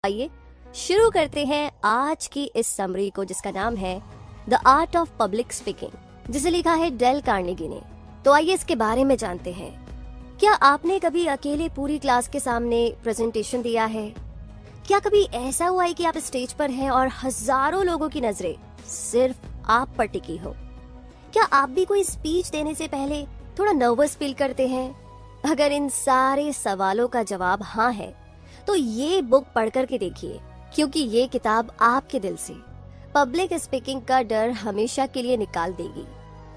आइए शुरू करते हैं आज की इस समरी को, जिसका नाम है the art of public speaking, जिसे लिखा है डेल कार्नेगी ने। तो आइए इसके बारे में जानते हैं। क्या आपने कभी अकेले पूरी क्लास के सामने प्रेजेंटेशन दिया है? क्या कभी ऐसा हुआ है कि आप स्टेज पर हैं और हजारों लोगों की नजरें सिर्फ आप पर टिकी हो? क्या आप भी कोई स्पीच देने से पहले थोड़ा नर्वस फील करते हैं? अगर इन सारे सवालों का जवाब हाँ है तो ये बुक पढ़ करके देखिए, क्योंकि ये किताब आपके दिल से पब्लिक स्पीकिंग का डर हमेशा के लिए निकाल देगी।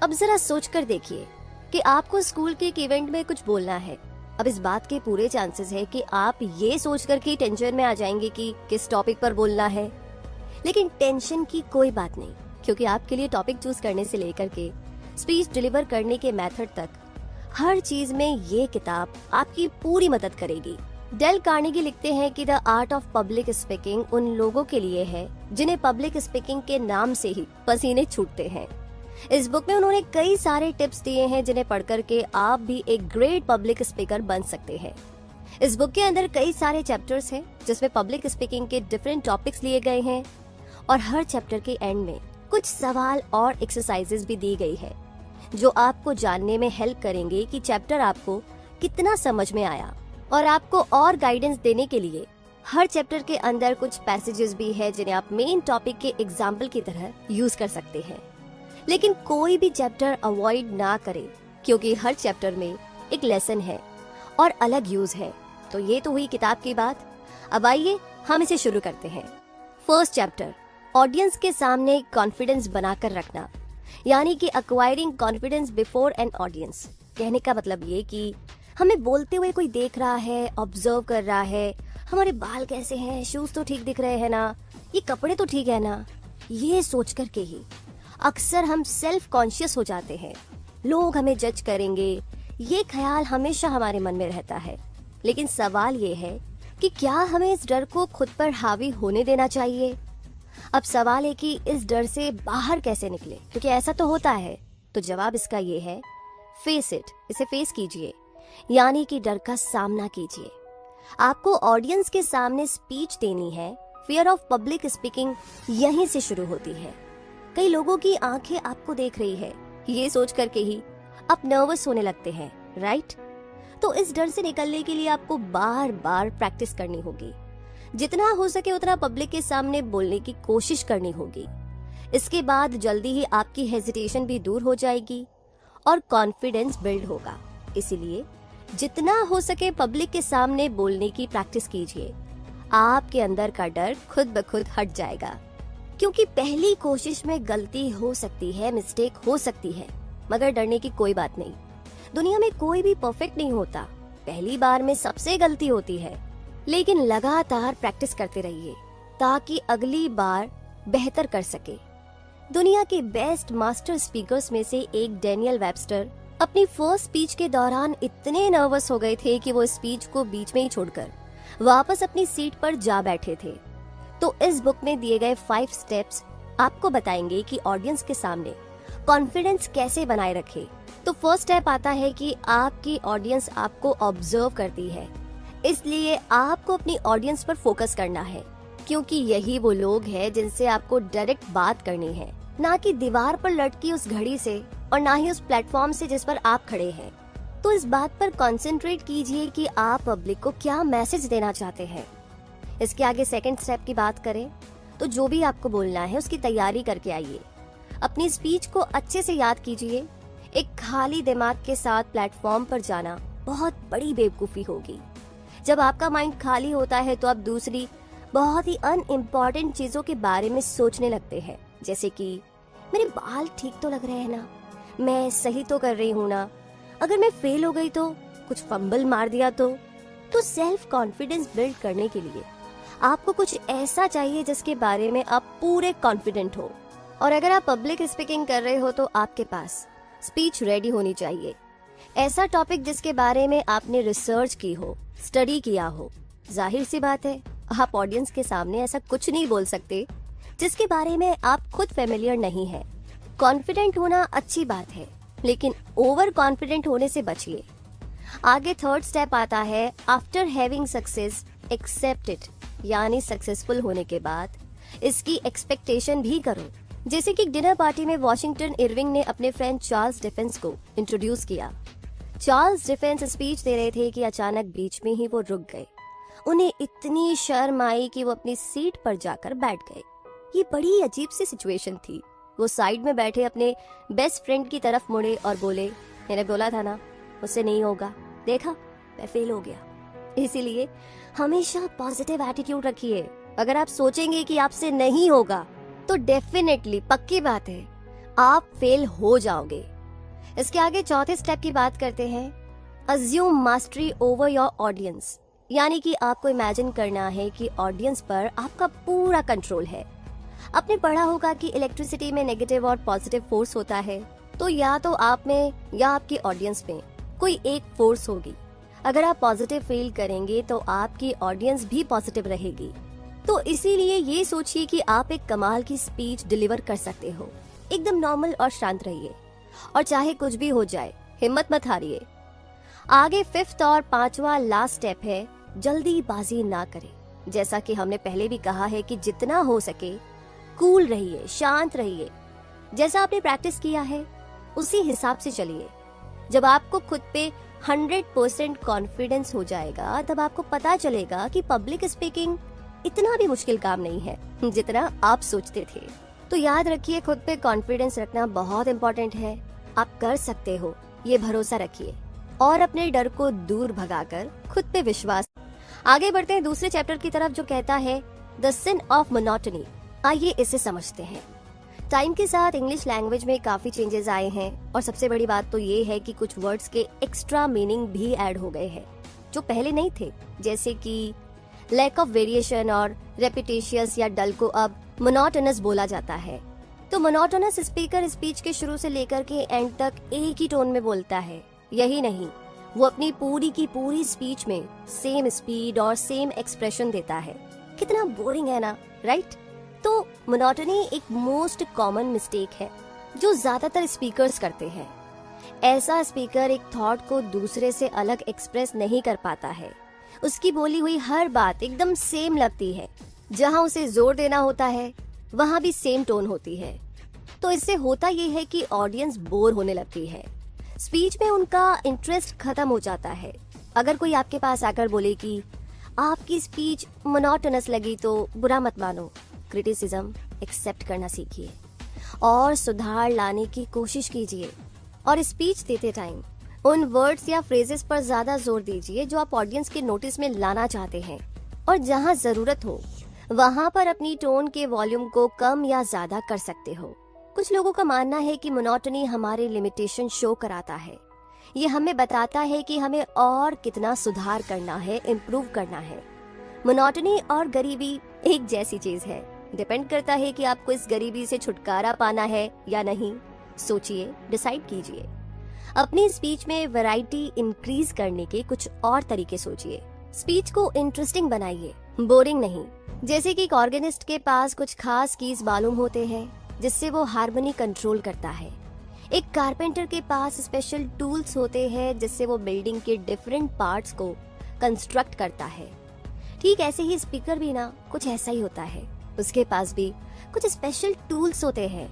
अब जरा सोच कर देखिए कि आपको स्कूल के एक इवेंट में कुछ बोलना है। अब इस बात के पूरे चांसेस है कि आप ये सोच कर के टेंशन में आ जाएंगे कि किस टॉपिक पर बोलना है। लेकिन टेंशन की कोई बात नहीं, क्योंकि आपके लिए टॉपिक चूज करने से लेकर के स्पीच डिलीवर करने के मेथड तक हर चीज में ये किताब आपकी पूरी मदद करेगी। डेल कार्नेगी लिखते हैं कि the art of public speaking उन लोगों के लिए है जिन्हें पब्लिक स्पीकिंग के नाम से ही पसीने छूटते हैं। इस बुक में उन्होंने कई सारे टिप्स दिए हैं जिन्हें पढ़कर के आप भी एक ग्रेट पब्लिक स्पीकर बन सकते हैं। इस बुक के अंदर कई सारे चैप्टर्स हैं जिसमें पब्लिक स्पीकिंग के डिफरेंट टॉपिक्स लिए गए हैं और हर चैप्टर के एंड में कुछ सवाल और एक्सरसाइजेस भी दी गई है जो आपको जानने में हेल्प करेंगे कि चैप्टर आपको कितना समझ में आया। और आपको और गाइडेंस देने के लिए हर चैप्टर के अंदर कुछ पैसेजेस भी है जिन्हें आप मेन टॉपिक के एग्जाम्पल की तरह यूज कर सकते हैं। लेकिन कोई भी चैप्टर अवॉइड ना करें, क्योंकि हर चैप्टर में एक लेसन है और अलग यूज है। तो ये तो हुई किताब की बात। अब आइए हम इसे शुरू करते हैं। फर्स्ट चैप्टर, ऑडियंस के सामने कॉन्फिडेंस बनाकर रखना, यानी कि acquiring confidence before an audience. कहने का मतलब ये कि हमें बोलते हुए कोई देख रहा है, ऑब्जर्व कर रहा है, हमारे बाल कैसे हैं, शूज तो ठीक दिख रहे हैं ना, ये कपड़े तो ठीक है ना, ये सोच करके ही अक्सर हम सेल्फ कॉन्शियस हो जाते हैं। लोग हमें जज करेंगे, ये ख्याल हमेशा हमारे मन में रहता है। लेकिन सवाल ये है कि क्या हमें इस डर को खुद पर हावी होने देना चाहिए? अब सवाल है कि इस डर से बाहर कैसे निकले, क्योंकि ऐसा तो होता है। तो जवाब इसका ये है, फेस इट, इसे फेस कीजिए, यानी कि डर का सामना कीजिए। आपको ऑडियंस के सामने स्पीच देनी है। फियर ऑफ पब्लिक स्पीकिंग यहीं से शुरू होती है। कई लोगों की आंखें आपको देख रही है, ये सोच करके ही आप नर्वस होने लगते हैं, राइट? तो इस डर से निकलने के लिए आपको बार बार प्रैक्टिस करनी होगी। जितना हो सके उतना पब्लिक के सामने बोलने की कोशिश करनी होगी। इसके बाद जल्दी ही आपकी हेजिटेशन भी दूर हो जाएगी और कॉन्फिडेंस बिल्ड होगा। इसीलिए जितना हो सके पब्लिक के सामने बोलने की प्रैक्टिस कीजिए। आपके अंदर का डर खुद ब खुद हट जाएगा, क्योंकि पहली कोशिश में गलती हो सकती है, मिस्टेक हो सकती है, मगर डरने की कोई बात नहीं। दुनिया में कोई भी परफेक्ट नहीं होता, पहली बार में सबसे गलती होती है। लेकिन लगातार प्रैक्टिस करते रहिए ताकि अगली बार बेहतर कर सके। दुनिया के बेस्ट मास्टर स्पीकर्स में से एक डैनियल वेबस्टर अपनी फर्स्ट स्पीच के दौरान इतने नर्वस हो गए थे कि वो स्पीच को बीच में ही छोड़कर वापस अपनी सीट पर जा बैठे थे। तो इस बुक में दिए गए 5 स्टेप्स आपको बताएंगे कि ऑडियंस के सामने कॉन्फिडेंस कैसे बनाए रखे। तो फर्स्ट स्टेप आता है कि आपकी ऑडियंस आपको ऑब्जर्व करती है, इसलिए आपको अपनी ऑडियंस पर फोकस करना है, क्योंकि यही वो लोग हैं जिनसे आपको डायरेक्ट बात करनी है, ना कि दीवार पर लटकी उस घड़ी से और ना ही उस प्लेटफॉर्म से जिस पर आप खड़े हैं। तो इस बात पर कंसंट्रेट कीजिए कि आप पब्लिक को क्या मैसेज देना चाहते हैं। इसके आगे सेकंड स्टेप की बात करें तो जो भी आपको बोलना है उसकी तैयारी करके आइए। अपनी स्पीच को अच्छे से याद कीजिए। एक खाली दिमाग के साथ प्लेटफॉर्म पर जाना बहुत बड़ी बेवकूफी होगी। जब आपका माइंड खाली होता है तो आप दूसरी बहुत ही अनइम्पॉर्टेंट चीजों के बारे में सोचने लगते हैं, जैसे कि मेरे बाल ठीक तो लग रहे हैं ना, मैं सही तो कर रही हूँ ना, अगर मैं फेल हो गई तो, कुछ फंबल मार दिया तो सेल्फ कॉन्फिडेंस बिल्ड करने के लिए आपको कुछ ऐसा चाहिए जिसके बारे में आप पूरे कॉन्फिडेंट हो। और अगर आप पब्लिक स्पीकिंग कर रहे हो तो आपके पास स्पीच रेडी होनी चाहिए। ऐसा टॉपिक जिसके बारे में आपने रिसर्च की हो, स्टडी किया हो। जाहिर सी बात है, आप ऑडियंस के सामने ऐसा कुछ नहीं बोल सकते जिसके बारे में आप खुद फेमिलियर नहीं है। कॉन्फिडेंट होना अच्छी बात है, लेकिन ओवर कॉन्फिडेंट होने से बचिए। आगे थर्ड स्टेप आता है, after having success accept it, यानी सक्सेसफुल होने के बाद इसकी एक्सपेक्टेशन भी करो। जैसे कि डिनर पार्टी में वॉशिंगटन इरविंग ने अपने फ्रेंड चार्ल्स डिफेंस को इंट्रोड्यूस किया। चार्ल्स डिफेंस स्पीच दे रहे थे कि अचानक बीच में ही वो रुक गए। उन्हें इतनी शर्म आई कि वो अपनी सीट पर जाकर बैठ गए। ये बड़ी अजीब सी सिचुएशन थी। वो साइड में बैठे अपने बेस्ट फ्रेंड की तरफ मुड़े और बोले, मैंने बोला था ना मुझसे नहीं होगा, देखा मैं फेल हो गया। इसीलिए हमेशा पॉजिटिव एटीट्यूड रखिए। अगर आप सोचेंगे कि आपसे नहीं होगा तो डेफिनेटली पक्की बात है आप फेल हो जाओगे। इसके आगे चौथे स्टेप की बात करते हैं, assume mastery over your audience. यानी कि आपको इमेजिन करना है कि ऑडियंस पर आपका पूरा कंट्रोल है। आपने पढ़ा होगा कि इलेक्ट्रिसिटी में नेगेटिव और पॉजिटिव फोर्स होता है, तो या तो आप में या आपकी ऑडियंस में कोई एक फोर्स होगी। अगर आप पॉजिटिव फील करेंगे तो आपकी ऑडियंस भी पॉजिटिव रहेगी। तो इसीलिए ये सोचिए कि आप एक कमाल की स्पीच डिलीवर कर सकते हो। एकदम नॉर्मल और शांत रहिए और चाहे कुछ भी हो जाए हिम्मत मत हारिए। आगे फिफ्थ और पांचवा लास्ट स्टेप है, जल्दीबाजी ना करें। जैसा कि हमने पहले भी कहा है कि जितना हो सके कूल रहिए, शांत रहिए। जैसा आपने प्रैक्टिस किया है उसी हिसाब से चलिए। जब आपको खुद पे 100% कॉन्फिडेंस हो जाएगा तब आपको पता चलेगा कि पब्लिक स्पीकिंग इतना भी मुश्किल काम नहीं है जितना आप सोचते थे। तो याद रखिए, खुद पे कॉन्फिडेंस रखना बहुत इम्पोर्टेंट है। आप कर सकते हो, ये भरोसा रखिए और अपने डर को दूर भगाकर खुद पे विश्वास। आगे बढ़ते हैं दूसरे चैप्टर की तरफ जो कहता है द सिन ऑफ मोनोटनी। आइए इसे समझते हैं। टाइम के साथ इंग्लिश लैंग्वेज में काफी चेंजेस आए हैं और सबसे बड़ी बात तो ये है कि कुछ वर्ड्स के एक्स्ट्रा मीनिंग भी ऐड हो गए हैं जो पहले नहीं थे। जैसे कि लैक ऑफ वेरिएशन और रेपिटेशियस या डल को अब मोनोटोनस बोला जाता है। तो मोनोटोनस स्पीकर स्पीच के शुरू से लेकर के एंड तक एक ही टोन में बोलता है। यही नहीं, वो अपनी पूरी की पूरी स्पीच में सेम स्पीड और सेम एक्सप्रेशन देता है। कितना बोरिंग है ना, राइट? तो मोनोटनी एक मोस्ट कॉमन मिस्टेक है जो ज्यादातर स्पीकर्स करते हैं। ऐसा स्पीकर एक थॉट को दूसरे से अलग एक्सप्रेस नहीं कर पाता है। उसकी बोली हुई हर बात एकदम सेम लगती है। जहां उसे जोर देना होता है वहां भी सेम टोन होती है। तो इससे होता ये है कि ऑडियंस बोर होने लगती है, स्पीच में उनका इंटरेस्ट खत्म हो जाता है। अगर कोई आपके पास आकर बोले कि आपकी स्पीच मोनोटोनस लगी तो बुरा मत मानो, क्रिटिसिज्म एक्सेप्ट करना सीखिए और सुधार लाने की कोशिश कीजिए। और स्पीच देते टाइम उन वर्ड्स या फ्रेजेस पर ज्यादा जोर दीजिए जो आप ऑडियंस के नोटिस में लाना चाहते हैं। और जहां जरूरत हो वहां पर अपनी टोन के वॉल्यूम को कम या ज्यादा कर सकते हो। कुछ लोगों का मानना है कि मोनोटनी हमारे लिमिटेशन शो कराता है। ये हमें बताता है कि हमें और कितना सुधार करना है, इम्प्रूव करना है। मोनोटनी और गरीबी एक जैसी चीज है। डिपेंड करता है कि आपको इस गरीबी से छुटकारा पाना है या नहीं। सोचिए, डिसाइड कीजिए। अपनी स्पीच में वैरायटी इंक्रीज करने के कुछ और तरीके सोचिए। स्पीच को इंटरेस्टिंग बनाइए, बोरिंग नहीं। जैसे कि एक ऑर्गेनिस्ट के पास कुछ खास कीज मालूम होते हैं जिससे वो हार्मनी कंट्रोल करता है। एक कारपेंटर के पास स्पेशल टूल्स होते हैं जिससे वो बिल्डिंग के डिफरेंट पार्ट्स को कंस्ट्रक्ट करता है। ठीक ऐसे ही स्पीकर भी ना कुछ ऐसा ही होता है। उसके पास भी कुछ स्पेशल टूल्स होते हैं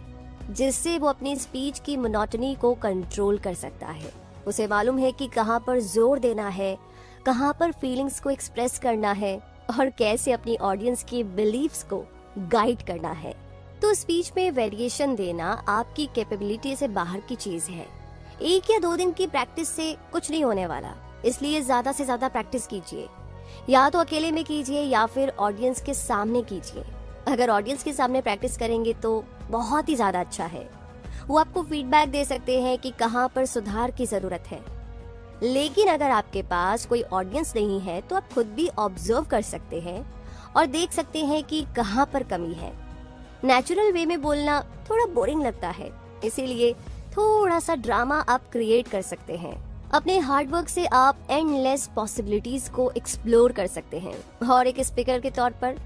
जिससे वो अपनी स्पीच की मोनोटनी को कंट्रोल कर सकता है। उसे मालूम है कि कहाँ पर जोर देना है, कहाँ पर फीलिंग्स को एक्सप्रेस करना है और कैसे अपनी ऑडियंस की बिलीफ्स को गाइड करना है। तो स्पीच में वेरिएशन देना आपकी कैपेबिलिटी से बाहर की चीज है। 1 या 2 दिन की प्रैक्टिस से कुछ नहीं होने वाला, इसलिए ज्यादा से ज्यादा प्रैक्टिस कीजिए। या तो अकेले में कीजिए या फिर ऑडियंस के सामने कीजिए। अगर ऑडियंस के सामने प्रैक्टिस करेंगे तो बहुत ही ज्यादा अच्छा है। वो आपको फीडबैक दे सकते हैं कि कहाँ पर सुधार की जरूरत है। लेकिन अगर आपके पास कोई ऑडियंस नहीं है तो आप खुद भी ऑब्जर्व कर सकते हैं और देख सकते हैं कि कहाँ पर कमी है। नेचुरल वे में बोलना थोड़ा बोरिंग लगता है, इसीलिए थोड़ा सा ड्रामा आप क्रिएट कर सकते हैं। अपने हार्डवर्क से आप एंडलेस पॉसिबिलिटीज को एक्सप्लोर कर सकते हैं और एक स्पीकर के तौर पर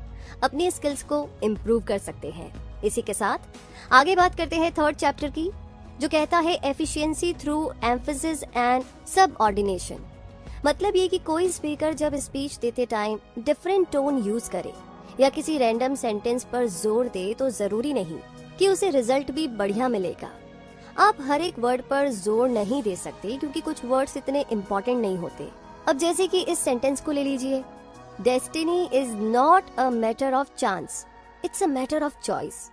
अपनी स्किल्स को इम्प्रूव कर सकते हैं। इसी के साथ आगे बात करते हैं 3rd चैप्टर की, जो कहता है efficiency through emphasis and subordination. मतलब ये कि कोई स्पीकर जब स्पीच देते टाइम डिफरेंट टोन यूज करे या किसी रैंडम सेंटेंस पर जोर दे तो जरूरी नहीं कि उसे रिजल्ट भी बढ़िया मिलेगा। आप हर एक वर्ड पर जोर नहीं दे सकते क्योंकि कुछ वर्ड्स इतने इम्पोर्टेंट नहीं होते। अब जैसे कि इस सेंटेंस को ले लीजिए, destiny is not a matter of chance, it's a matter of choice.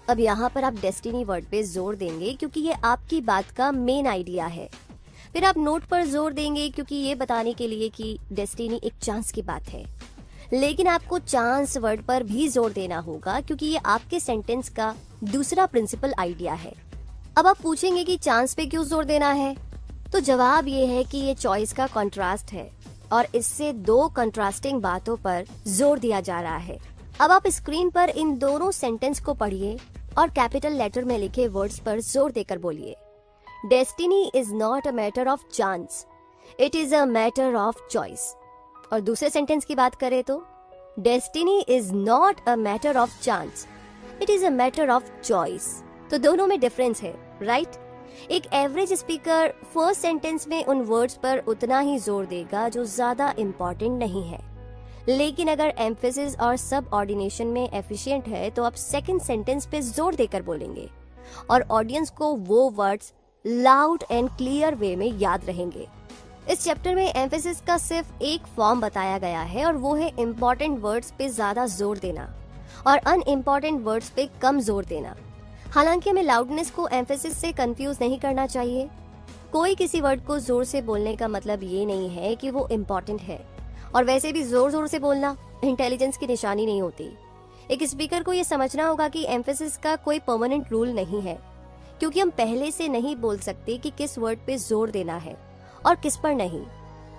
अब यहाँ पर आप डेस्टिनी वर्ड पे जोर देंगे क्योंकि ये आपकी बात का मेन आइडिया है। फिर आप नोट पर जोर देंगे क्योंकि ये बताने के लिए कि डेस्टिनी एक चांस की बात है। लेकिन आपको चांस वर्ड पर भी जोर देना होगा क्योंकि ये आपके सेंटेंस का दूसरा प्रिंसिपल आइडिया है। अब आप पूछेंगे कि चांस पे क्यों जोर देना है, तो जवाब ये है कि ये चॉइस का कंट्रास्ट है और इससे दो कंट्रास्टिंग बातों पर जोर दिया जा रहा है। अब आप स्क्रीन पर इन दोनों सेंटेंस को पढ़िए और कैपिटल लेटर में लिखे वर्ड्स पर जोर देकर बोलिए, destiny is not a matter of chance, it is a matter of choice. और दूसरे सेंटेंस की बात करें तो destiny is not a matter of chance, it is a matter of choice. तो दोनों में डिफरेंस है, राइट? एक एवरेज स्पीकर फर्स्ट सेंटेंस में उन वर्ड्स पर उतना ही जोर देगा जो ज्यादा इम्पोर्टेंट नहीं है, लेकिन अगर एम्फेसिस और सब ऑर्डिनेशन में एफिशिएंट है तो आप सेकंड सेंटेंस पे जोर देकर बोलेंगे और ऑडियंस को वो words loud and clear way में याद रहेंगे। इस चैप्टर में एम्फेसिस का सिर्फ एक फॉर्म बताया गया है और वो है इम्पोर्टेंट वर्ड्स पे ज्यादा जोर देना और अनइम्पोर्टेंट वर्ड्स पे कम जोर देना। हालांकि हमें लाउडनेस को एम्फेसिस से कंफ्यूज नहीं करना चाहिए। कोई किसी वर्ड को जोर से बोलने का मतलब ये नहीं है कि वो इम्पोर्टेंट है, और वैसे भी जोर जोर से बोलना इंटेलिजेंस की निशानी नहीं होती। एक स्पीकर को ये समझना होगा कि एम्फेसिस का कोई परमानेंट रूल नहीं है, क्योंकि हम पहले से नहीं बोल सकते कि किस वर्ड पे जोर देना है और किस पर नहीं।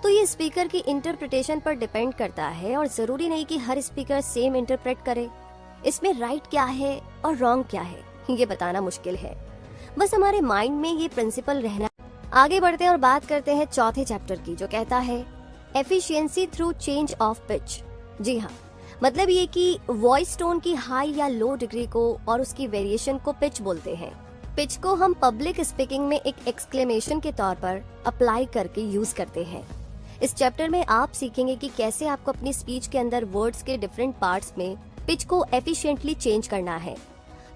तो ये स्पीकर की इंटरप्रिटेशन पर डिपेंड करता है और जरूरी नहीं कि हर स्पीकर सेम इंटरप्रेट करे। इसमें राइट क्या है और रॉन्ग क्या है ये बताना मुश्किल है, बस हमारे माइंड में ये प्रिंसिपल रहना। आगे बढ़ते हैं और बात करते हैं चौथे चैप्टर की, जो कहता है efficiency through change of pitch. जी हाँ, मतलब ये कि वॉइस टोन की हाई या लो डिग्री को और उसकी वेरिएशन को पिच बोलते हैं। पिच को हम पब्लिक स्पीकिंग में एक एक्सक्लेमेशन के तौर पर अप्लाई करके यूज करते हैं। इस चैप्टर में आप सीखेंगे कि कैसे आपको अपनी स्पीच के अंदर वर्ड्स के डिफरेंट पार्ट्स में पिच को एफिशिएंटली चेंज करना है।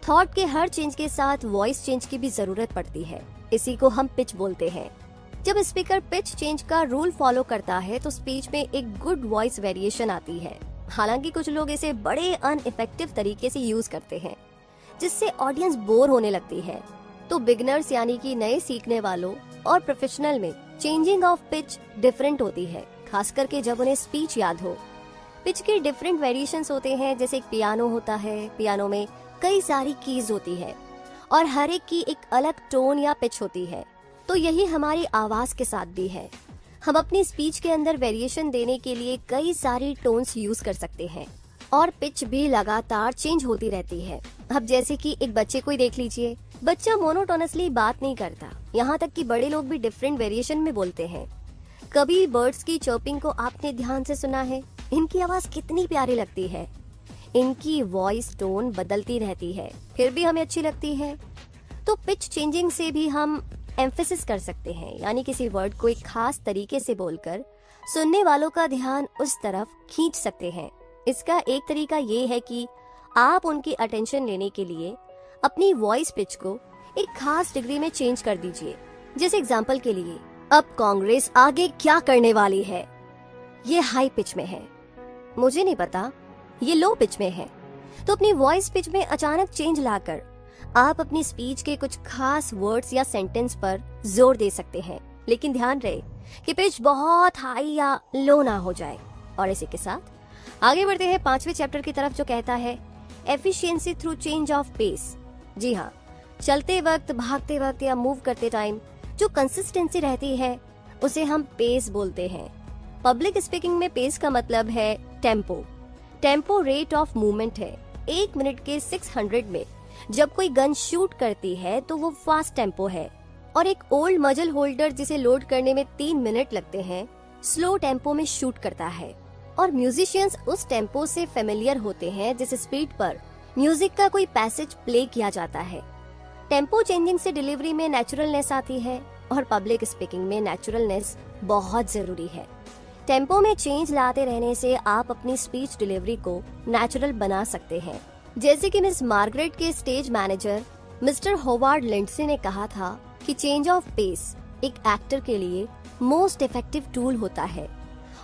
थॉट के हर चेंज के साथ वॉइस चेंज की भी जरूरत पड़ती है, इसी को हम पिच बोलते हैं। जब स्पीकर पिच चेंज का रूल फॉलो करता है तो स्पीच में एक गुड वॉइस वेरिएशन आती है। हालांकि कुछ लोग इसे बड़े अनइफेक्टिव तरीके से यूज करते हैं, जिससे ऑडियंस बोर होने लगती है। तो बिगनर्स यानी कि नए सीखने वालों और प्रोफेशनल में चेंजिंग ऑफ पिच डिफरेंट होती है, खास करके जब उन्हें स्पीच याद हो। पिच के डिफरेंट वेरिएशंस होते हैं, जैसे एक पियानो होता है, पियानो में कई सारी कीज होती है और हर एक की एक अलग टोन या पिच होती है। तो यही हमारी आवाज के साथ भी है। हम अपनी स्पीच के अंदर वेरिएशन देने के लिए कई सारी टोन्स यूज कर सकते हैं और पिच भी लगातार चेंज होती रहती है। अब जैसे कि एक बच्चे को ही देख लीजिए, बच्चा मोनोटोनसली बात नहीं करता, यहाँ तक कि बड़े लोग भी डिफरेंट वेरिएशन में बोलते हैं। कभी बर्ड्स की चर्पिंग को आपने ध्यान से सुना है? इनकी आवाज कितनी प्यारी लगती है। इनकी वॉइस टोन बदलती रहती है, फिर भी हमें अच्छी लगती है। तो पिच चेंजिंग से भी हम एम्फेसिस कर सकते हैं, यानी किसी वर्ड को एक खास तरीके से बोलकर सुनने वालों का ध्यान उस तरफ खींच सकते हैं। इसका एक तरीका ये है कि आप उनकी अटेंशन लेने के लिए अपनी वॉइस पिच को एक खास डिग्री में चेंज कर दीजिए। जैसे एग्जांपल के लिए, अब कांग्रेस आगे क्या करने वाली है, ये हाई पिच में है, मुझे नहीं पता, ये लो पिच में है। तो अपनी वॉइस पिच में अचानक चेंज लाकर आप अपनी स्पीच के कुछ खास वर्ड्स या सेंटेंस पर जोर दे सकते हैं, लेकिन ध्यान रहे कि पिच बहुत हाई या लो ना हो जाए। और इसी के साथ आगे बढ़ते हैं पांचवें चैप्टर की तरफ, जो कहता है efficiency through change of pace. जी हाँ, चलते वक्त, भागते वक्त या मूव करते टाइम जो कंसिस्टेंसी रहती है उसे हम पेस बोलते हैं। पब्लिक स्पीकिंग में पेस का मतलब है tempo. Tempo rate of movement है। 1 मिनट के 600 में जब कोई गन शूट करती है तो वो फास्ट टेम्पो है, और एक ओल्ड मजल होल्डर जिसे लोड करने में 3 मिनट लगते हैं स्लो टेम्पो में शूट करता है। और म्यूजिशियंस उस टेम्पो से फेमिलियर होते हैं जिस स्पीड पर म्यूजिक का कोई पैसेज प्ले किया जाता है। टेम्पो चेंजिंग से डिलीवरी में नेचुरलनेस आती है और पब्लिक स्पीकिंग में नेचुरलनेस बहुत जरूरी है। टेम्पो में चेंज लाते रहने से आप अपनी स्पीच डिलीवरी को नेचुरल बना सकते हैं। जैसे कि मिस मार्गरेट के stage manager mister Howard Lindsay ने कहा था कि चेंज ऑफ पेस एक एक्टर के लिए मोस्ट इफेक्टिव टूल होता है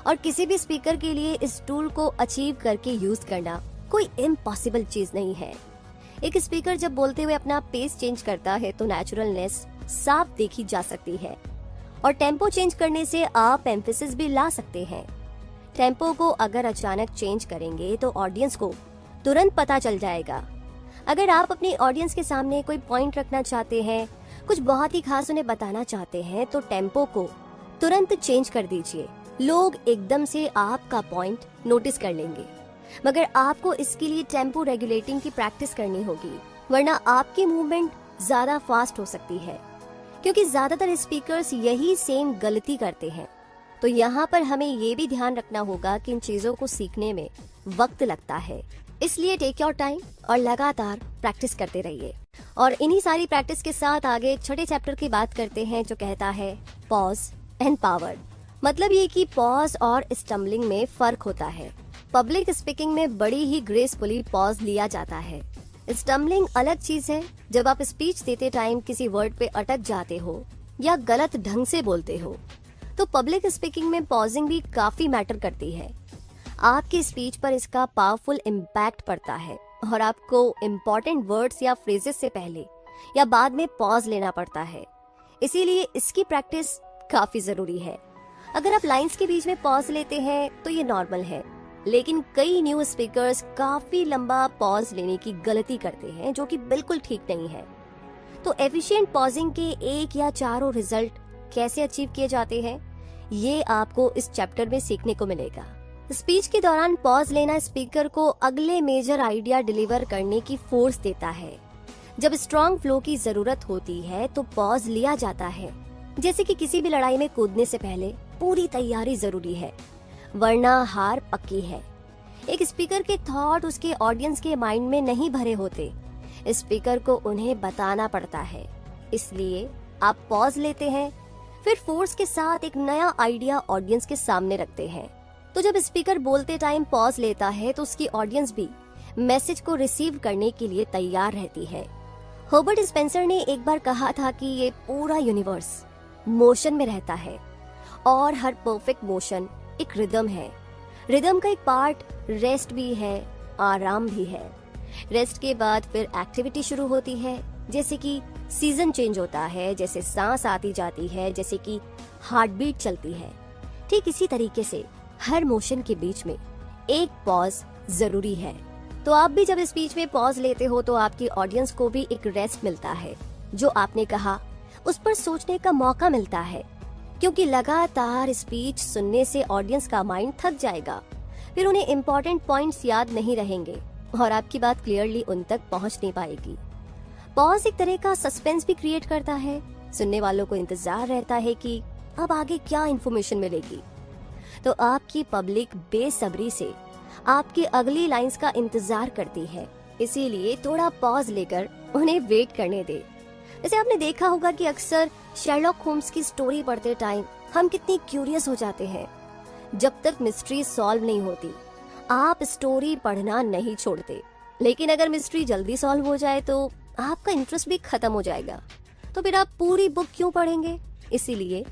और किसी भी स्पीकर के लिए इस टूल को अचीव करके यूज करना कोई इम्पॉसिबल चीज नहीं है। एक स्पीकर जब बोलते हुए अपना पेस चेंज करता है तो नेचुरलनेस साफ देखी जा सकती है और टेम्पो चेंज करने से आप एम्फेसिस भी ला सकते हैं। टेम्पो को अगर अचानक चेंज करेंगे तो ऑडियंस को तुरंत पता चल जाएगा। अगर आप अपनी ऑडियंस के सामने कोई पॉइंट रखना चाहते हैं, कुछ बहुत ही खास उन्हें बताना चाहते हैं, तो टेम्पो को तुरंत चेंज कर दीजिए। लोग एकदम से आपका पॉइंट नोटिस कर लेंगे, मगर आपको इसके लिए टेम्पो रेगुलेटिंग की प्रैक्टिस करनी होगी, वरना आपकी मूवमेंट ज्यादा फास्ट हो सकती है, क्योंकि ज्यादातर स्पीकर्स यही सेम गलती करते हैं। तो यहाँ पर हमें ये भी ध्यान रखना होगा कि इन चीजों को सीखने में वक्त लगता है, इसलिए टेक योर टाइम और लगातार प्रैक्टिस करते रहिए। और इन्हीं सारी प्रैक्टिस के साथ आगे एक छठे चैप्टर की बात करते हैं जो कहता है पॉज एंड पावर। मतलब ये कि पॉज और स्टम्बलिंग में फर्क होता है। पब्लिक स्पीकिंग में बड़ी ही ग्रेसफुली पॉज लिया जाता है। स्टम्बलिंग अलग चीज है, जब आप स्पीच देते टाइम किसी वर्ड पे अटक जाते हो या गलत ढंग से बोलते हो। तो पब्लिक स्पीकिंग में पॉजिंग भी काफी मैटर करती है। आपकी स्पीच पर इसका पावरफुल इम्पैक्ट पड़ता है और आपको इम्पोर्टेंट वर्ड्स या फ्रेजेस से पहले या बाद में पॉज लेना पड़ता है, इसीलिए इसकी प्रैक्टिस काफी जरूरी है। अगर आप लाइंस के बीच में पॉज लेते हैं तो ये नॉर्मल है, लेकिन कई न्यू स्पीकर्स काफी लंबा पॉज लेने की गलती करते हैं, जो कि बिल्कुल ठीक नहीं है। तो एफिशिएंट पॉजिंग के एक या चारों रिजल्ट कैसे अचीव किए जाते हैं, ये आपको इस चैप्टर में सीखने को मिलेगा। स्पीच के दौरान पॉज लेना स्पीकर को अगले मेजर आइडिया डिलीवर करने की फोर्स देता है। जब स्ट्रॉन्ग फ्लो की जरूरत होती है तो पॉज लिया जाता है। जैसे कि किसी भी लड़ाई में कूदने से पहले पूरी तैयारी जरूरी है, वरना हार पक्की है। एक स्पीकर के थॉट उसके ऑडियंस के माइंड में नहीं भरे होते, स्पीकर को उन्हें बताना पड़ता है। इसलिए आप पॉज लेते हैं, फिर फोर्स के साथ एक नया आइडिया ऑडियंस के सामने रखते हैं। तो जब स्पीकर बोलते टाइम पॉज लेता है तो उसकी ऑडियंस भी मैसेज को रिसीव करने के लिए तैयार रहती है। हर्बर्ट स्पेंसर ने एक बार कहा था कि ये पूरा यूनिवर्स मोशन में रहता है और हर परफेक्ट मोशन एक रिदम है। रिदम का एक पार्ट रेस्ट भी है, आराम भी है। रेस्ट के बाद फिर एक्टिविटी शुरू होती है, जैसे कि सीजन चेंज होता है, जैसे सांस आती जाती है, जैसे कि हार्ट बीट चलती है। ठीक इसी तरीके से हर मोशन के बीच में एक पॉज जरूरी है। तो आप भी जब स्पीच में पॉज लेते हो तो आपकी ऑडियंस को भी एक रेस्ट मिलता है, जो आपने कहा उस पर सोचने का मौका मिलता है, क्योंकि लगातार स्पीच सुनने से ऑडियंस का माइंड थक जाएगा, फिर उन्हें इम्पोर्टेंट पॉइंट्स याद नहीं रहेंगे और आपकी बात क्लियरली उन तक पहुंच नहीं पाएगी। पॉज एक तरह का सस्पेंस भी क्रिएट करता है। सुनने वालों को इंतजार रहता है कि अब आगे क्या इन्फॉर्मेशन मिलेगी। तो आपकी पब्लिक बेसब्री से आपकी अगली लाइंस का इंतजार करती है, इसीलिए थोड़ा पॉज लेकर उन्हें वेट करने दे। वैसे आपने देखा होगा कि अक्सर शेरलॉक होम्स की स्टोरी पढ़ते टाइम हम कितनी क्यूरियस हो जाते हैं। जब तक मिस्ट्री सॉल्व नहीं होती आप स्टोरी पढ़ना नहीं छोड़ते, लेकिन अगर मिस्ट्री जल्दी सॉल्व हो जाए तो आपका इंटरेस्ट भी खत्म हो जाएगा। तो फिर आप पूरी बुक क्यों पढ़ेंगे? इसीलिए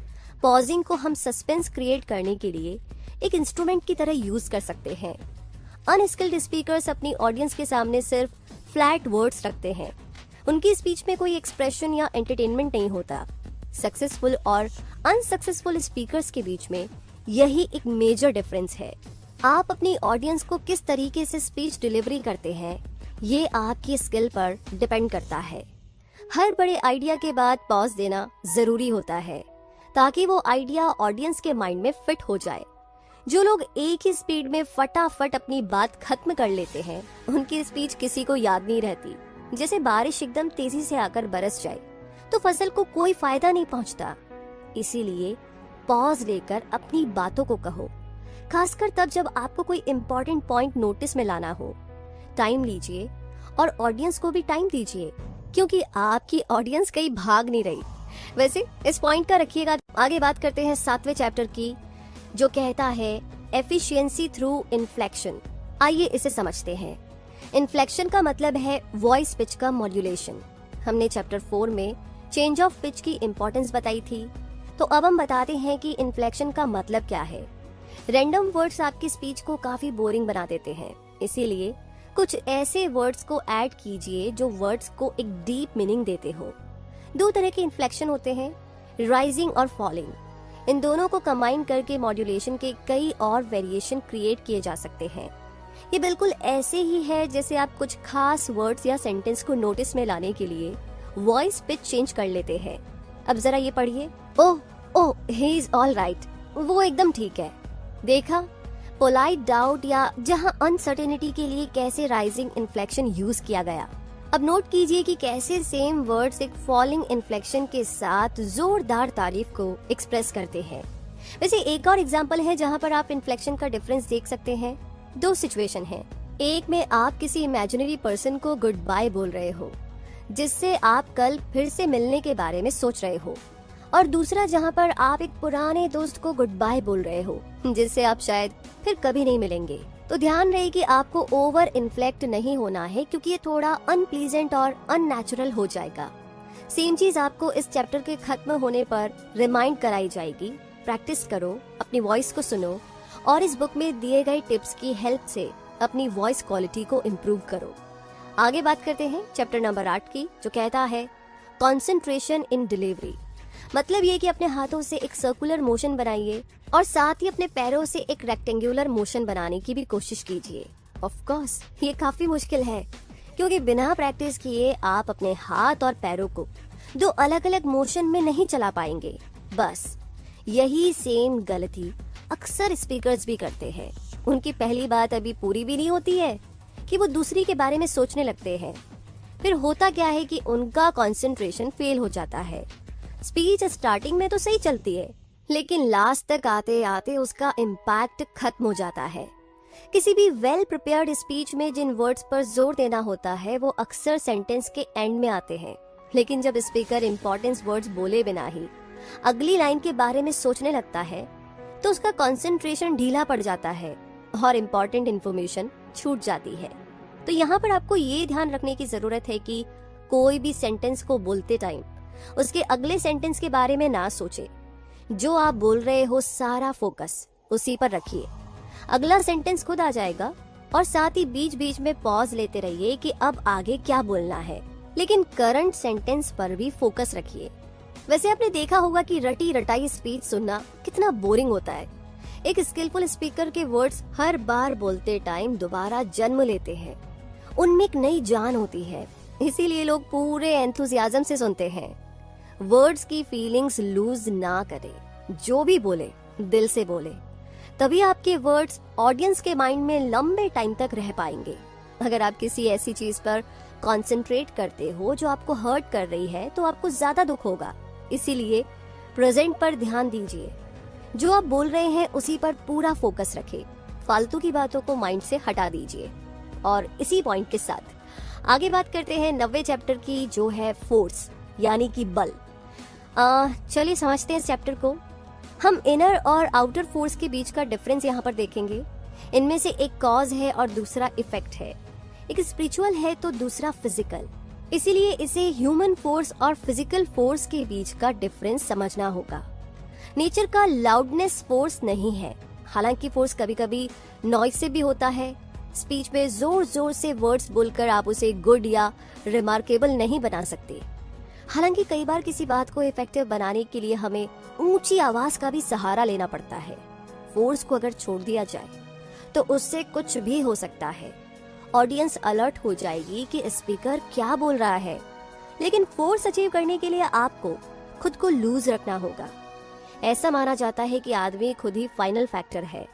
पॉजिंग को हम सस्पेंस क्रिएट करने के लिए एक इंस्ट्रूमेंट की तरह यूज कर सकते हैं। अनस्किल्ड स्पीकर्स अपनी ऑडियंस के सामने सिर्फ फ्लैट वर्ड्स रखते हैं, उनकी स्पीच में कोई एक्सप्रेशन या एंटरटेनमेंट नहीं होता। सक्सेसफुल और अनसक्सेसफुल स्पीकर्स के बीच में यही एक मेजर डिफरेंस है। आप अपनी ऑडियंस को किस तरीके से स्पीच डिलीवरी करते हैं, ये आपकी स्किल पर डिपेंड करता है। हर बड़े आइडिया के बाद पॉज देना जरूरी होता है, ताकि वो आइडिया ऑडियंस के माइंड में फिट हो जाए। जो लोग एक ही स्पीड में फटाफट अपनी बात खत्म कर लेते हैं, उनकी स्पीच किसी को याद नहीं रहती। जैसे बारिश एकदम तेजी से आकर बरस जाए तो फसल को कोई फायदा नहीं पहुंचता। इसीलिए पॉज लेकर अपनी बातों को कहो, खासकर तब जब आपको कोई इम्पोर्टेंट पॉइंट नोटिस में लाना हो। टाइम लीजिए और ऑडियंस को भी टाइम दीजिए, क्योंकि आपकी ऑडियंस कहीं भाग नहीं रही, वैसे इस पॉइंट का रखिएगा। आगे बात करते हैं 7वें चैप्टर की, जो कहता है एफिशिएंसी थ्रू इन्फ्लेक्शन। आइए इसे समझते हैं। इन्फ्लेक्शन का मतलब है वॉइस पिच का मॉड्यूलेशन। हमने चैप्टर 4 में चेंज ऑफ पिच की इंपॉर्टेंस बताई थी, तो अब हम बताते हैं कि इन्फ्लेक्शन का मतलब क्या है। रैंडम वर्ड्स आपकी स्पीच को काफी बोरिंग बना देते हैं, इसीलिए कुछ ऐसे वर्ड्स को ऐड कीजिए जो वर्ड्स को एक डीप मीनिंग देते हो। 2 तरह के इन्फ्लेक्शन होते हैं, राइजिंग और फॉलिंग। इन दोनों को कंबाइन करके मॉड्यूलेशन के कई और वेरिएशन क्रिएट किए जा सकते हैं। ये बिल्कुल ऐसे ही है जैसे आप कुछ खास वर्ड्स या सेंटेंस को नोटिस में लाने के लिए वॉइस पिच चेंज कर लेते हैं। अब जरा ये पढ़िए, ओह ओह ही इज ऑल राइट, वो एकदम ठीक है। देखा, पोलाइट डाउट या जहां अनसर्टेनिटी के लिए कैसे राइजिंग इन्फ्लेक्शन यूज किया गया। अब नोट कीजिए कि कैसे सेम वर्ड्स एक फॉलिंग इन्फ्लेक्शन के साथ जोरदार तारीफ को एक्सप्रेस करते हैं। वैसे एक और एग्जांपल है जहां पर आप इन्फ्लेक्शन का डिफरेंस देख सकते हैं। 2 सिचुएशन है। एक में आप किसी इमेजिनरी पर्सन को गुड बाय बोल रहे हो, जिससे आप कल फिर से मिलने के बारे में सोच रहे हो, और दूसरा जहां पर आप एक पुराने दोस्त को गुड बाय बोल रहे हो, जिससे आप शायद फिर कभी नहीं मिलेंगे। तो ध्यान रहे कि आपको ओवर इन्फ्लेक्ट नहीं होना है, क्योंकि ये थोड़ा अनप्लीजेंट और अननेचुरल हो जाएगा। सेम चीज आपको इस चैप्टर के खत्म होने पर रिमाइंड कराई जाएगी। प्रैक्टिस करो, अपनी वॉइस को सुनो और इस बुक में दिए गए टिप्स की हेल्प से अपनी वॉइस क्वालिटी को इम्प्रूव करो। आगे बात करते हैं चैप्टर नंबर 8 की, जो कहता है कंसंट्रेशन इन डिलीवरी। मतलब ये कि अपने हाथों से एक सर्कुलर मोशन बनाइए और साथ ही अपने पैरों से एक रेक्टेंगुलर मोशन बनाने की भी कोशिश कीजिए। ऑफ कोर्स ये काफी मुश्किल है, क्योंकि बिना प्रैक्टिस किए आप अपने हाथ और पैरों को 2 अलग अलग मोशन में नहीं चला पाएंगे। बस यही सेम गलती अक्सर स्पीकर्स भी करते हैं। उनकी पहली बात अभी पूरी भी नहीं होती है कि वो दूसरी के बारे में सोचने लगते हैं। फिर होता क्या है कि उनका कंसंट्रेशन फेल हो जाता है। स्पीच स्टार्टिंग में तो सही चलती है, लेकिन लास्ट तक आते आते उसका इम्पैक्ट खत्म हो जाता है। किसी भी वेल प्रिपेयर्ड स्पीच में जिन वर्ड्स पर जोर देना होता है वो अक्सर सेंटेंस के एंड में आते हैं, लेकिन जब स्पीकर इम्पोर्टेंट वर्ड्स बोले बिना ही अगली लाइन के बारे में सोचने लगता है तो उसका कंसंट्रेशन ढीला पड़ जाता है और इम्पोर्टेंट इन्फॉर्मेशन छूट जाती है। तो यहाँ पर आपको ये ध्यान रखने की जरूरत है कि कोई भी सेंटेंस को बोलते टाइम उसके अगले सेंटेंस के बारे में ना सोचे। जो आप बोल रहे हो सारा फोकस उसी पर रखिए। अगला सेंटेंस खुद आ जाएगा और साथ ही बीच बीच में पॉज लेते रहिए कि अब आगे क्या बोलना है, लेकिन करंट सेंटेंस पर भी फोकस रखिए। वैसे आपने देखा होगा कि रटी रटाई स्पीच सुनना कितना बोरिंग होता है। एक स्किलफुल स्पीकर के वर्ड्स हर बार बोलते टाइम दोबारा जन्म लेते हैं, उनमें एक नई जान होती है, इसीलिए लोग पूरे एंथुजियाज्म से सुनते हैं। वर्ड्स की फीलिंग्स लूज ना करें, जो भी बोले दिल से बोले, तभी आपके वर्ड्स ऑडियंस के माइंड में लंबे टाइम तक रह पाएंगे। अगर आप किसी ऐसी चीज पर कंसंट्रेट करते हो जो आपको हर्ट कर रही है तो आपको ज्यादा दुख होगा। इसीलिए प्रेजेंट पर ध्यान दीजिए, जो आप बोल रहे हैं उसी पर पूरा फोकस रखें, फालतू की बातों को माइंड से हटा दीजिए। और इसी पॉइंट के साथ आगे बात करते हैं 9वें चैप्टर की, जो है फोर्स यानी कि बल। चलिए समझते हैं इस चैप्टर को। हम इनर और आउटर फोर्स के बीच का डिफरेंस यहाँ पर देखेंगे। इनमें से एक कॉज है और दूसरा इफेक्ट है, एक स्पिरिचुअल है तो दूसरा फिजिकल। इसीलिए इसे ह्यूमन फोर्स और फिजिकल फोर्स के बीच का डिफरेंस समझना होगा। नेचर का लाउडनेस फोर्स नहीं है, हालांकि फोर्स कभी कभी नॉइज से भी होता है। स्पीच में जोर जोर से वर्ड्स बोलकर आप उसे गुड या रिमार्केबल नहीं बना सकते। हालांकि कई बार किसी बात को इफेक्टिव बनाने के लिए हमें ऊंची आवाज का भी सहारा लेना पड़ता है। फोर्स को अगर छोड़ दिया जाए तो उससे कुछ भी हो सकता है। ऑडियंस अलर्ट हो जाएगी कि स्पीकर क्या बोल रहा है, लेकिन फोर्स अचीव करने के लिए आपको खुद को लूज रखना होगा। ऐसा माना जाता है कि आदमी खुद ही फाइनल फैक्टर है,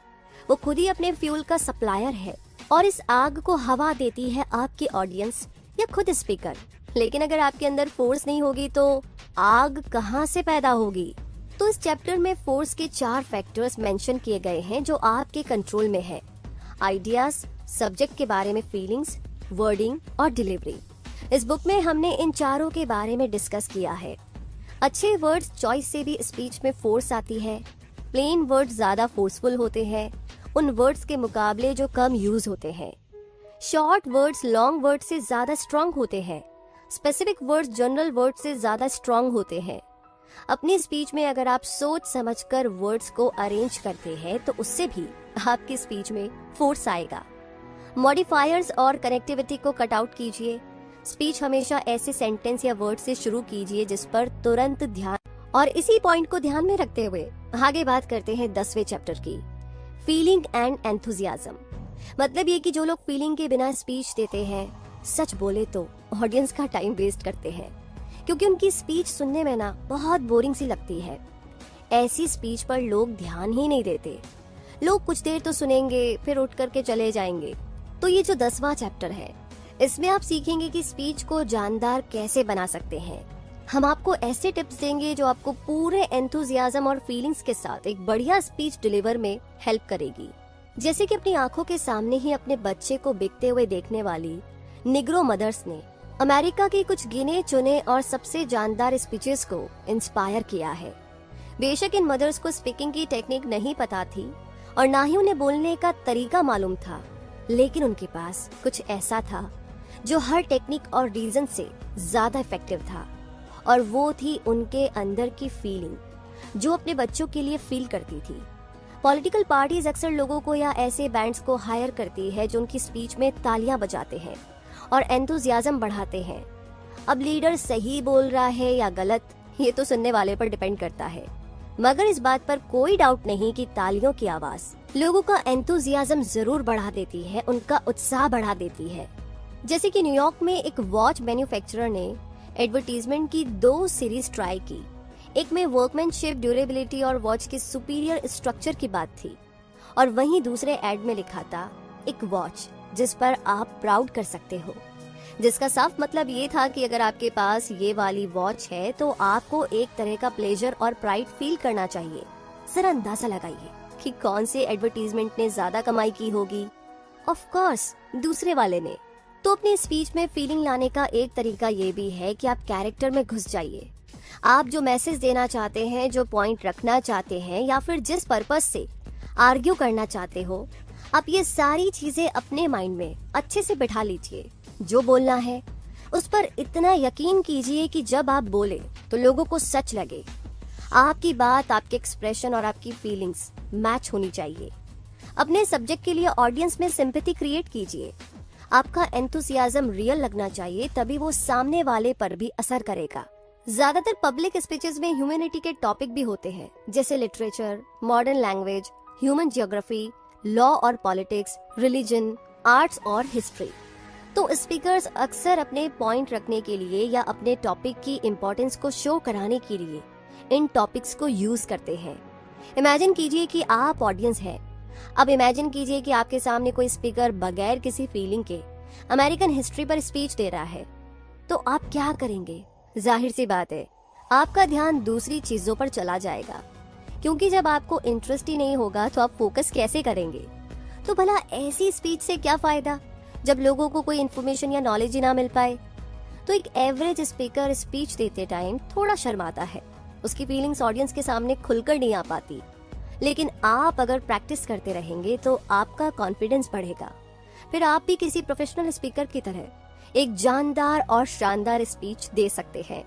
वो खुद ही अपने फ्यूल का सप्लायर है और इस आग को हवा देती है आपकी ऑडियंस या खुद स्पीकर। लेकिन अगर आपके अंदर फोर्स नहीं होगी तो आग कहाँ से पैदा होगी? तो इस चैप्टर में फोर्स के 4 फैक्टर्स मेंशन किए गए हैं जो आपके कंट्रोल में है। आइडियाज, सब्जेक्ट के बारे में फीलिंग्स, वर्डिंग और डिलीवरी। इस बुक में हमने इन चारों के बारे में डिस्कस किया है। अच्छे वर्ड्स चॉइस से भी स्पीच में फोर्स आती है। प्लेन वर्ड्स ज्यादा फोर्सफुल होते हैं उन वर्ड्स के मुकाबले जो कम यूज होते हैं। शॉर्ट वर्ड्स लॉन्ग वर्ड से ज्यादा स्ट्रांग होते हैं। स्पेसिफिक वर्ड्स जनरल वर्ड से ज्यादा स्ट्रांग होते हैं। अपनी स्पीच में अगर आप सोच समझकर वर्ड्स को अरेंज करते हैं तो उससे भी आपकी स्पीच में फोर्स आएगा। मॉडिफायर्स और कनेक्टिविटी को कट आउट कीजिए। स्पीच हमेशा ऐसे सेंटेंस या वर्ड से शुरू कीजिए जिस पर तुरंत ध्यान, और इसी पॉइंट को ध्यान में रखते हुए आगे बात करते हैं 10वें चैप्टर की, फीलिंग एंड एंथुजियाज्म। मतलब ये कि जो लोग फीलिंग के बिना स्पीच देते हैं, सच बोले तो ऑडियंस का टाइम वेस्ट करते हैं, क्योंकि उनकी स्पीच सुनने में ना बहुत बोरिंग सी लगती है। ऐसी स्पीच पर लोग ध्यान ही नहीं देते। लोग कुछ देर तो सुनेंगे फिर उठ करके चले जाएंगे। तो ये जो 10वां चैप्टर है, इसमें आप सीखेंगे कि स्पीच को जानदार कैसे बना सकते हैं। हम आपको ऐसे टिप्स देंगे जो आपको पूरे एंथुजियाज्म और फीलिंग्स के साथ एक बढ़िया स्पीच डिलीवर में हेल्प करेगी। जैसे कि अपनी आंखों के सामने ही अपने बच्चे को बिकते हुए देखने वाली निग्रो मदर्स ने अमेरिका की कुछ गिने चुने और सबसे जानदार स्पीचेस को इंस्पायर किया है। बेशक इन मदर्स को स्पीकिंग की टेक्निक नहीं पता थी और ना ही उन्हें बोलने का तरीका मालूम था, लेकिन उनके पास कुछ ऐसा था जो हर टेक्निक और रीजन से ज्यादा इफेक्टिव था, और वो थी उनके अंदर की फीलिंग जो अपने बच्चों के लिए फील करती थी। पॉलिटिकल पार्टीज अक्सर लोगों को या ऐसे बैंड्स को हायर करती है जो उनकी स्पीच में तालियां बजाते हैं और एंथुजियाज्म बढ़ाते हैं। अब लीडर सही बोल रहा है या गलत, ये तो सुनने वाले पर डिपेंड करता है, मगर इस बात पर कोई डाउट नहीं कि तालियों की आवाज लोगों का एंथुजियाज्म जरूर बढ़ा देती है, उनका उत्साह बढ़ा देती है। जैसे कि न्यूयॉर्क में एक वॉच मैन्युफैक्चरर ने एडवर्टीजमेंट की 2 सीरीज ट्राई की। एक में वर्कमैनशिप, ड्यूरेबिलिटी और वॉच के सुपीरियर स्ट्रक्चर की बात थी, और वहीं दूसरे एड में लिखा था एक वॉच जिस पर आप प्राउड कर सकते हो, जिसका साफ मतलब ये था कि अगर आपके पास ये वाली वॉच है तो आपको एक तरह का प्लेजर और प्राइड फील करना चाहिए। जरा अंदाजा लगाइए कि कौन से एडवर्टीजमेंट ने ज्यादा कमाई की होगी। ऑफ कोर्स दूसरे वाले ने। तो अपनी स्पीच में फीलिंग लाने का एक तरीका ये भी है कि आप कैरेक्टर में घुस जाइए। आप जो मैसेज देना चाहते हैं, जो पॉइंट रखना चाहते हैं, या फिर जिस पर्पस से आर्ग्यू करना चाहते हो, आप ये सारी चीजें अपने माइंड में अच्छे से बिठा लीजिए। जो बोलना है उस पर इतना यकीन कीजिए कि जब आप बोले तो लोगों को सच लगे। आपकी बात, आपके एक्सप्रेशन और आपकी फीलिंग्स मैच होनी चाहिए। अपने सब्जेक्ट के लिए ऑडियंस में सिंपैथी क्रिएट कीजिए। आपका एंथुसियाज्म रियल लगना चाहिए, तभी वो सामने वाले पर भी असर करेगा। ज्यादातर पब्लिक स्पीचेस में ह्यूमैनिटी के टॉपिक भी होते हैं, जैसे literature, modern language, human geography, law और पॉलिटिक्स, रिलीजन, आर्ट्स और हिस्ट्री। तो स्पीकर्स अक्सर अपने पॉइंट रखने के लिए या अपने टॉपिक की इम्पोर्टेंस को शो कराने के लिए इन टॉपिक्स को यूज करते हैं। इमेजिन कीजिए कि आप ऑडियंस हैं। अब इमेजिन कीजिए कि आपके सामने कोई स्पीकर बगैर किसी फीलिंग के अमेरिकन हिस्ट्री पर स्पीच दे रहा है, तो आप क्या करेंगे? जाहिर सी बात है, आपका ध्यान दूसरी चीजों पर चला जाएगा, क्योंकि जब आपको इंटरेस्ट ही नहीं होगा तो आप फोकस कैसे करेंगे? तो भला ऐसी स्पीच से क्या फायदा जब लोगों को कोई इन्फॉर्मेशन या नॉलेज ही ना मिल पाए? तो एक एवरेज स्पीकर स्पीच देते टाइम थोड़ा शर्माता है, उसकी फीलिंग्स ऑडियंस के सामने खुलकर नहीं आ पाती। लेकिन आप अगर प्रैक्टिस करते रहेंगे तो आपका कॉन्फिडेंस बढ़ेगा। फिर आप भी किसी प्रोफेशनल स्पीकर की तरह एक जानदार और शानदार स्पीच दे सकते हैं।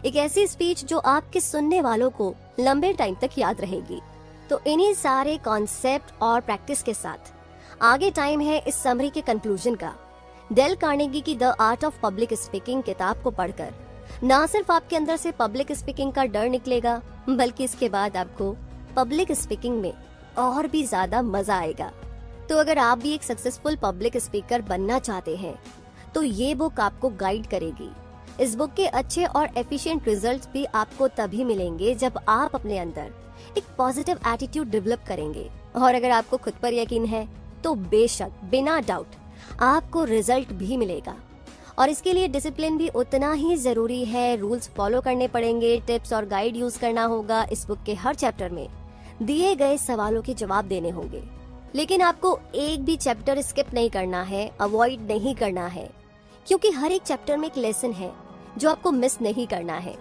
एक ऐसी स्पीच जो आपके सुनने वालों को लंबे टाइम तक याद रहेगी। तो इन्हीं सारे कॉन्सेप्ट और प्रैक्टिस के साथ आगे टाइम है इस समरी के कंक्लूजन का। डेल कार्नेगी की the art of public speaking किताब को पढ़कर ना सिर्फ आपके अंदर से पब्लिक स्पीकिंग का डर निकलेगा, बल्कि इसके बाद आपको पब्लिक स्पीकिंग में और भी ज्यादा मजा आएगा। तो अगर आप भी एक सक्सेसफुल पब्लिक स्पीकर बनना चाहते हैं तो ये बुक आपको गाइड करेगी। इस बुक के अच्छे और एफिशिएंट रिजल्ट्स भी आपको तभी मिलेंगे जब आप अपने अंदर एक पॉजिटिव एटीट्यूड डेवलप करेंगे। और अगर आपको खुद पर यकीन है तो बेशक बिना डाउट आपको रिजल्ट भी मिलेगा। और इसके लिए डिसिप्लिन भी उतना ही जरूरी है। रूल्स फॉलो करने पड़ेंगे, टिप्स और गाइड यूज करना होगा। इस बुक के हर चैप्टर में दिए गए सवालों के जवाब देने होंगे, लेकिन आपको एक भी चैप्टर स्किप नहीं करना है, अवॉइड नहीं करना है, क्योंकि हर एक चैप्टर में एक लेसन है जो आपको मिस नहीं करना है।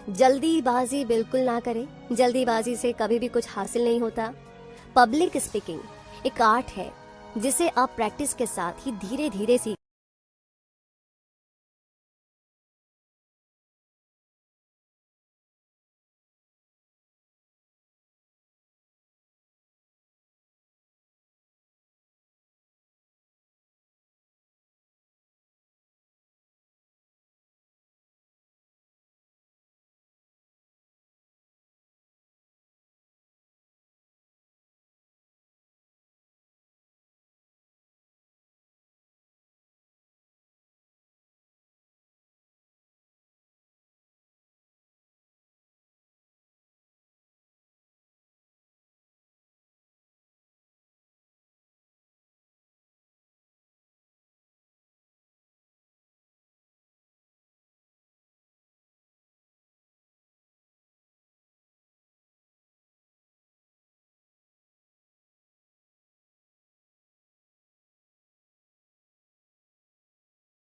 जल्दीबाजी बिल्कुल ना करें, जल्दीबाजी से कभी भी कुछ हासिल नहीं होता। पब्लिक स्पीकिंग एक आर्ट है जिसे आप प्रैक्टिस के साथ ही धीरे धीरे सीख